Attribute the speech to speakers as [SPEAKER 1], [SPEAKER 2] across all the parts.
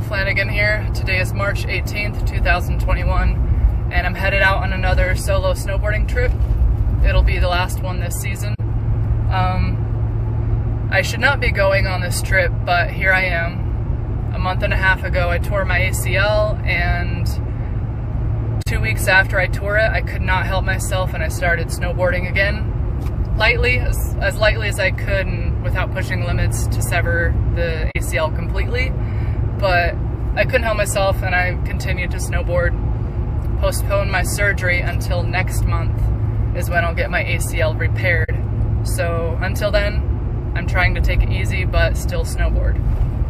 [SPEAKER 1] Flanagan here. Today is March 18th, 2021, and I'm headed out on another solo snowboarding trip. It'll be the last one this season. I should not be going on this trip, but here I am. A month and a half ago I tore my ACL, and 2 weeks after I tore it, I could not help myself and I started snowboarding again. Lightly, as lightly as I could, and without pushing limits to sever the ACL completely. But I couldn't help myself and I continued to snowboard. Postponed my surgery until next month is when I'll get my ACL repaired. So until then, I'm trying to take it easy but still snowboard.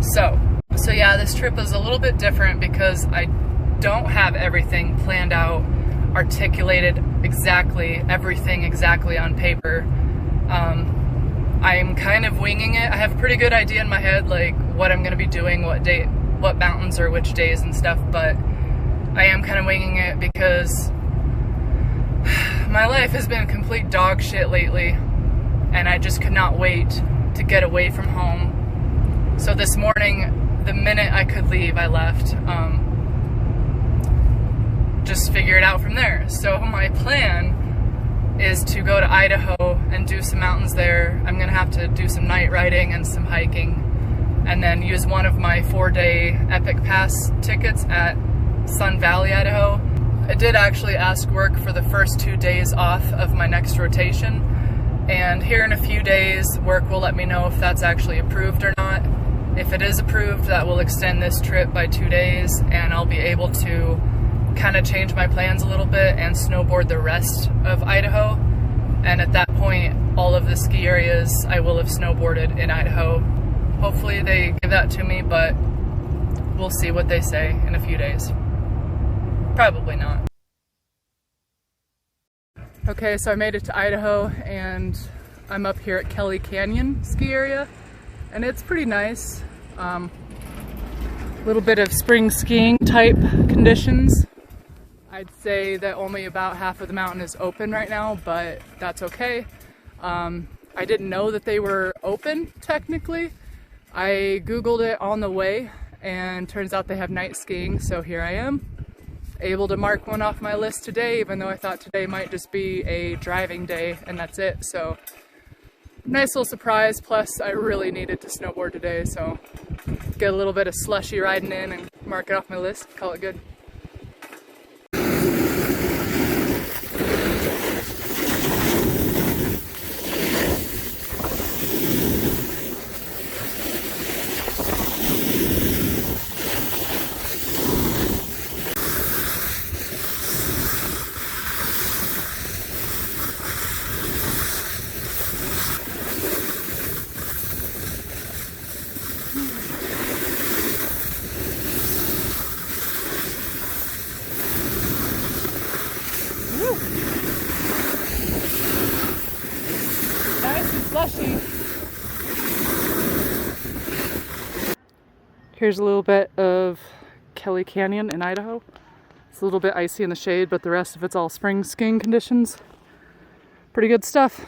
[SPEAKER 1] So yeah, this trip is a little bit different because I don't have everything planned out, articulated exactly, everything exactly on paper. I'm kind of winging it. I have a pretty good idea in my head, like what I'm gonna be doing, what mountains or which days and stuff, but I am kind of winging it because my life has been complete dog shit lately, and I just could not wait to get away from home. So this morning, the minute I could leave, I left. Just figure it out from there. So my plan is to go to Idaho and do some mountains there. I'm gonna have to do some night riding and some hiking, and then use one of my 4-day Epic Pass tickets at SunVally, Idaho. I did actually ask work for the first 2 days off of my next rotation, and here in a few days, work will let me know if that's actually approved or not. If it is approved, that will extend this trip by 2 days, and I'll be able to kind of change my plans a little bit and snowboard the rest of Idaho. And at that point, all of the ski areas I will have snowboarded in Idaho. Hopefully they give that to me, but we'll see what they say in a few days. Probably not. Okay, so I made it to Idaho and I'm up here at Kelly Canyon ski area, and it's pretty nice. Little bit of spring skiing type conditions. I'd say that only about half of the mountain is open right now, but that's okay. I didn't know that they were open technically. I Googled it on the way, and turns out they have night skiing, so here I am, able to mark one off my list today, even though I thought today might just be a driving day and that's it. So nice little surprise, plus I really needed to snowboard today, so get a little bit of slushy riding in and mark it off my list, call it good. Slushy. Here's a little bit of Kelly Canyon in Idaho. It's a little bit icy in the shade, but the rest of it's all spring skiing conditions. Pretty good stuff.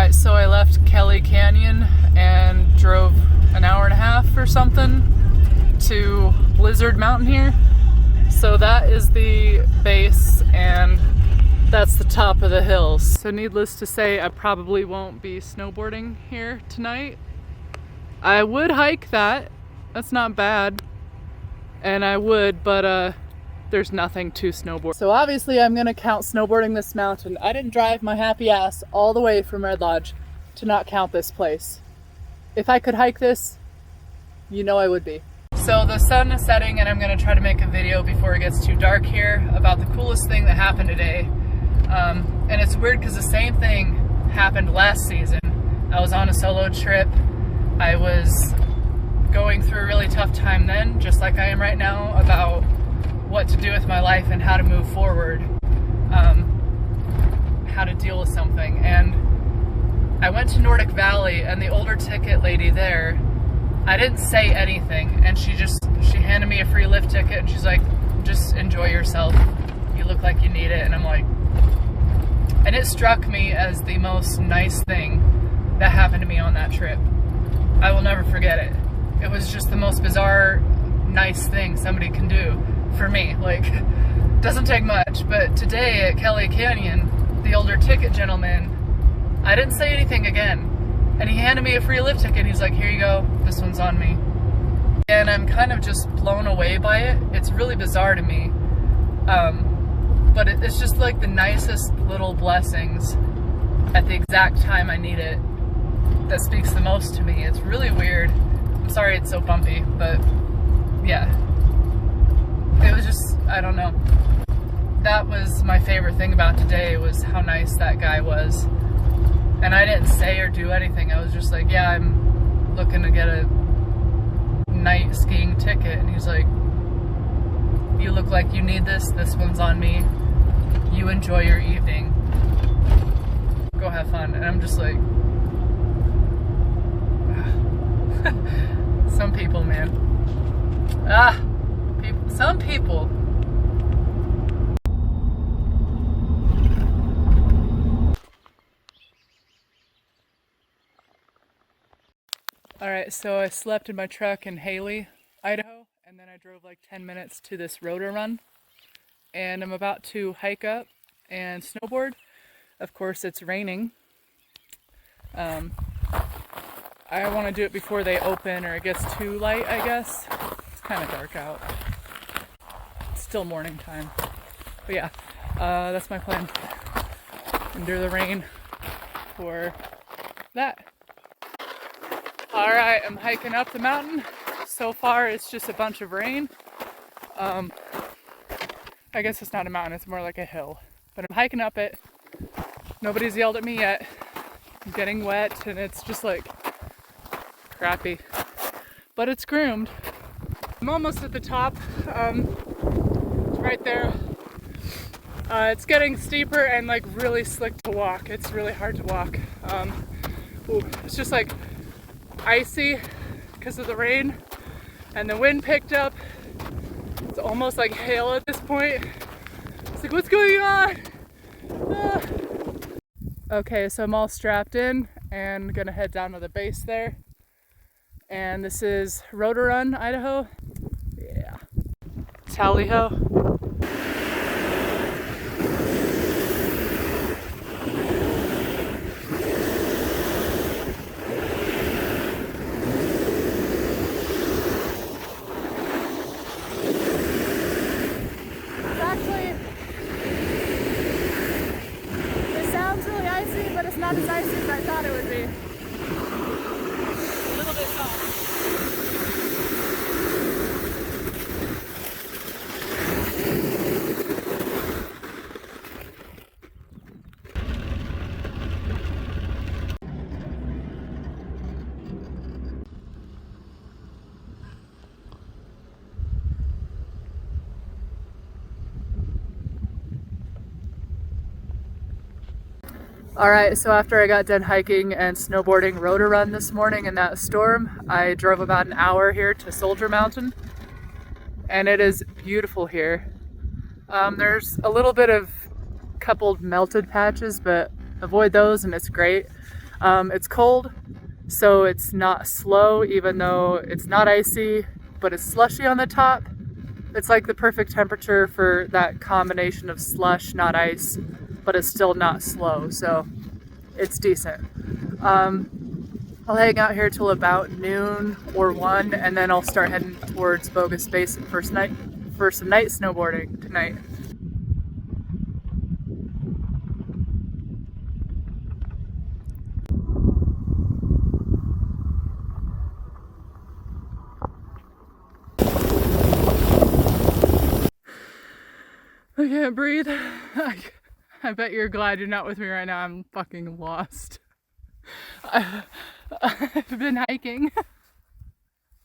[SPEAKER 1] So I left Kelly Canyon and drove an hour and a half or something to Blizzard Mountain here. So that is the base and that's the top of the hills. So needless to say, I probably won't be snowboarding here tonight. I would hike that's not bad. And I would, but there's nothing to snowboard. So obviously I'm gonna count snowboarding this mountain. I didn't drive my happy ass all the way from Red Lodge to not count this place. If I could hike this, you know I would be. So the sun is setting and I'm gonna try to make a video before it gets too dark here about the coolest thing that happened today. And it's weird because the same thing happened last season. I was on a solo trip. I was going through a really tough time then, just like I am right now, about what to do with my life and how to move forward, how to deal with something. And I went to Nordic Valley, and the older ticket lady there, I didn't say anything, and she handed me a free lift ticket, and she's like, just enjoy yourself. You look like you need it. And I'm like, and it struck me as the most nice thing that happened to me on that trip. I will never forget it. It was just the most bizarre, nice thing somebody can do for me. Like, doesn't take much, but today at Kelly Canyon, the older ticket gentleman, I didn't say anything again. And he handed me a free lift ticket. He's like, here you go, this one's on me. And I'm kind of just blown away by it. It's really bizarre to me. But it's just like the nicest little blessings at the exact time I need it that speaks the most to me. It's really weird. I'm sorry it's so bumpy, but yeah. It was just, I don't know. That was my favorite thing about today, was how nice that guy was. And I didn't say or do anything. I was just like, yeah, I'm looking to get a night skiing ticket. And he's like, you look like you need this. This one's on me. You enjoy your evening. Go have fun. And I'm just like, some people, man. Some people. Alright, so I slept in my truck in Haley, Idaho, and then I drove like 10 minutes to this Rotarun, and I'm about to hike up and snowboard. Of course, it's raining. I want to do it before they open, or it gets too light, I guess. It's kind of dark out. It's still morning time. But yeah, that's my plan. Endure the rain for that. Alright, I'm hiking up the mountain. So far it's just a bunch of rain. I guess it's not a mountain, it's more like a hill. But I'm hiking up it. Nobody's yelled at me yet. I'm getting wet and it's just like crappy. But it's groomed. I'm almost at the top. It's right there. It's getting steeper and like really slick to walk. It's really hard to walk. It's just like icy because of the rain, and the wind picked up. It's almost like hail at this point. It's like, what's going on? Ah. Okay, so I'm all strapped in and gonna head down to the base there. And this is Rotarun, Idaho. Yeah. Tally-ho. Not as icy as I thought it would be. A little bit soft. Alright, so after I got done hiking and snowboarding Rotarun this morning in that storm, I drove about an hour here to Soldier Mountain, and it is beautiful here. There's a little bit of coupled melted patches, but avoid those and it's great. It's cold, so it's not slow, even though it's not icy, but it's slushy on the top. It's like the perfect temperature for that combination of slush, not ice, but it's still not slow, so it's decent. I'll hang out here till about noon or 1, and then I'll start heading towards Bogus Basin for some night snowboarding tonight. I can't breathe. I bet you're glad you're not with me right now. I'm fucking lost. I've been hiking.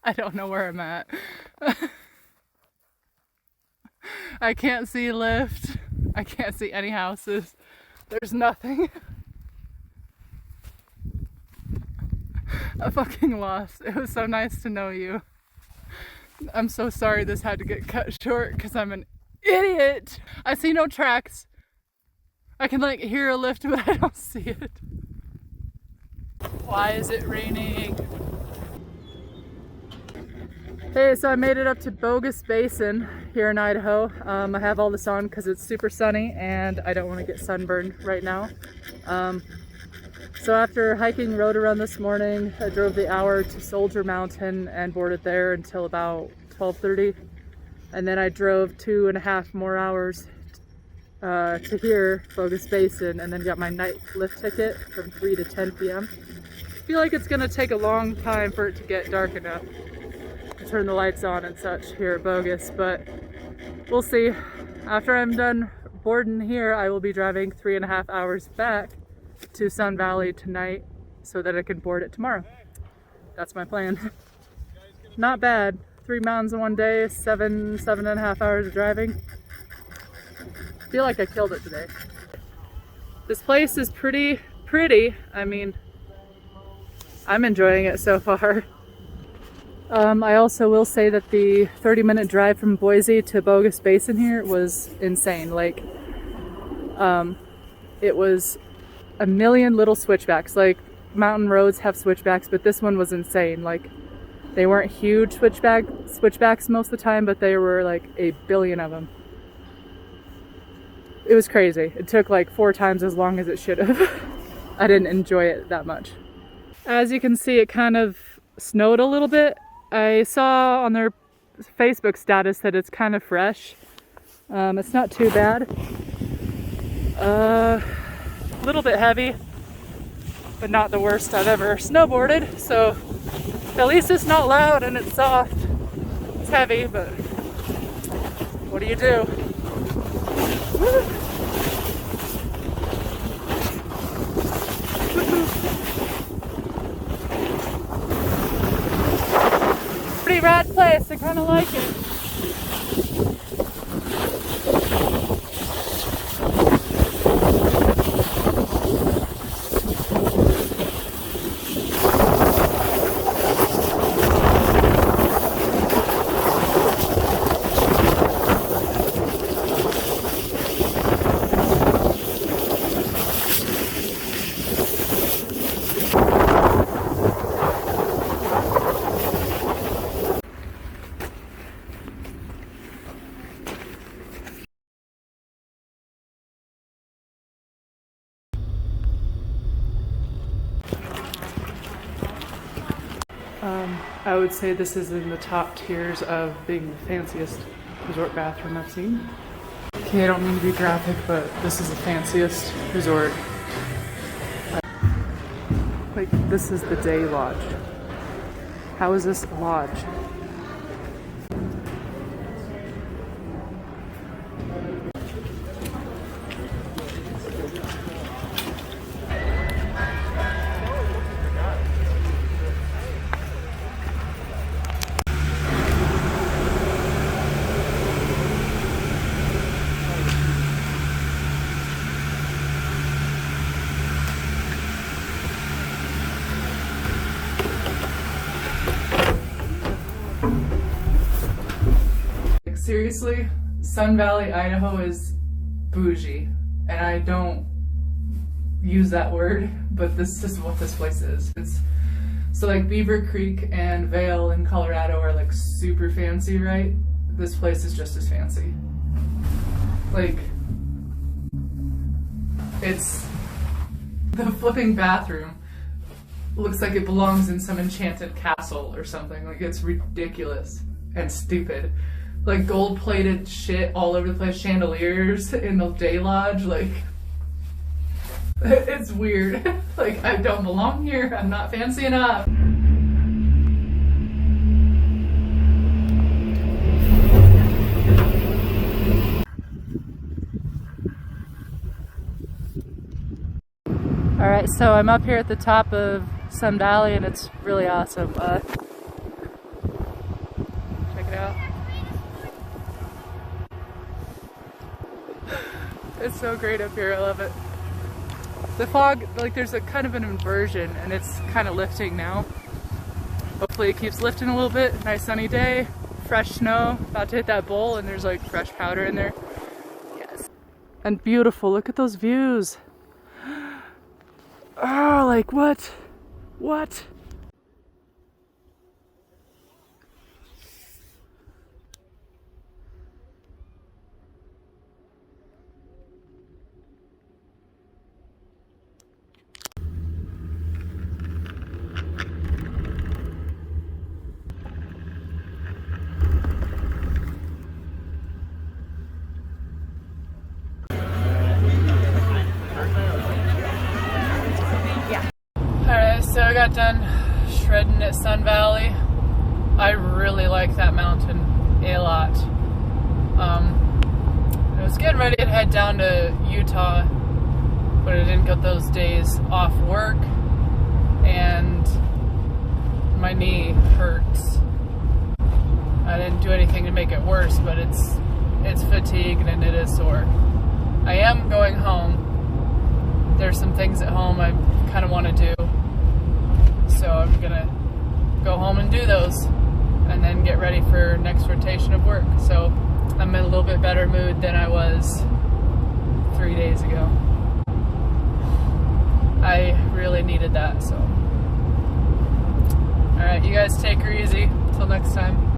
[SPEAKER 1] I don't know where I'm at. I can't see lift. I can't see any houses. There's nothing. a fucking loss. It was so nice to know you. I'm so sorry this had to get cut short because I'm an idiot. I see no tracks. I can like hear a lift, but I don't see it. Why is it raining? Hey, so I made it up to Bogus Basin here in Idaho. I have all this on because it's super sunny and I don't want to get sunburned right now. So after hiking Rotarun this morning, I drove the hour to Soldier Mountain and boarded there until about 12:30. And then I drove 2.5 more hours to here, Bogus Basin, and then got my night lift ticket from 3 to 10 p.m. I feel like it's gonna take a long time for it to get dark enough to turn the lights on and such here at Bogus, but we'll see. After I'm done boarding here, I will be driving 3.5 hours back to SunVally tonight so that I can board it tomorrow. That's my plan. Not bad. 3 mountains in one day, 7.5 hours of driving. I feel like I killed it today. This place is pretty. I mean, I'm enjoying it so far. I also will say that the 30-minute drive from Boise to Bogus Basin here was insane. Like, it was a million little switchbacks. Like, mountain roads have switchbacks, but this one was insane. Like, they weren't huge switchbacks most of the time, but they were like a billion of them. It was crazy. It took like 4 times as long as it should have. I didn't enjoy it that much. As you can see, it kind of snowed a little bit. I saw on their Facebook status that it's kind of fresh. It's not too bad. A little bit heavy, but not the worst I've ever snowboarded. So at least it's not loud and it's soft. It's heavy, but what do you do? Pretty rad place, I kind of like it. I would say this is in the top tiers of being the fanciest resort bathroom I've seen. Okay, I don't mean to be graphic, but this is the fanciest resort. Like, this is the day lodge. How is this a lodge? Seriously, SunVally, Idaho is bougie, and I don't use that word, but this is what this place is. It's so like Beaver Creek and Vail in Colorado are like super fancy, right? This place is just as fancy. Like, it's the flipping bathroom looks like it belongs in some enchanted castle or something. Like, it's ridiculous and stupid. Like, gold-plated shit all over the place, chandeliers in the day lodge, like, it's weird. Like, I don't belong here, I'm not fancy enough. Alright, so I'm up here at the top of SunVally and it's really awesome. Check it out. It's so great up here, I love it. The fog, like, there's a kind of an inversion and it's kind of lifting now. Hopefully it keeps lifting a little bit. Nice sunny day, fresh snow. About to hit that bowl and there's like fresh powder in there. Yes. And beautiful, look at those views. Oh, like what? What? So I got done shredding at SunVally. I really like that mountain a lot. I was getting ready to head down to Utah, but I didn't get those days off work, and my knee hurts. I didn't do anything to make it worse, but it's fatigued and it is sore. I am going home. There's some things at home I kind of want to do. So I'm gonna go home and do those and then get ready for next rotation of work. So I'm in a little bit better mood than I was 3 days ago. I really needed that, so. Alright, you guys take her easy. Till next time.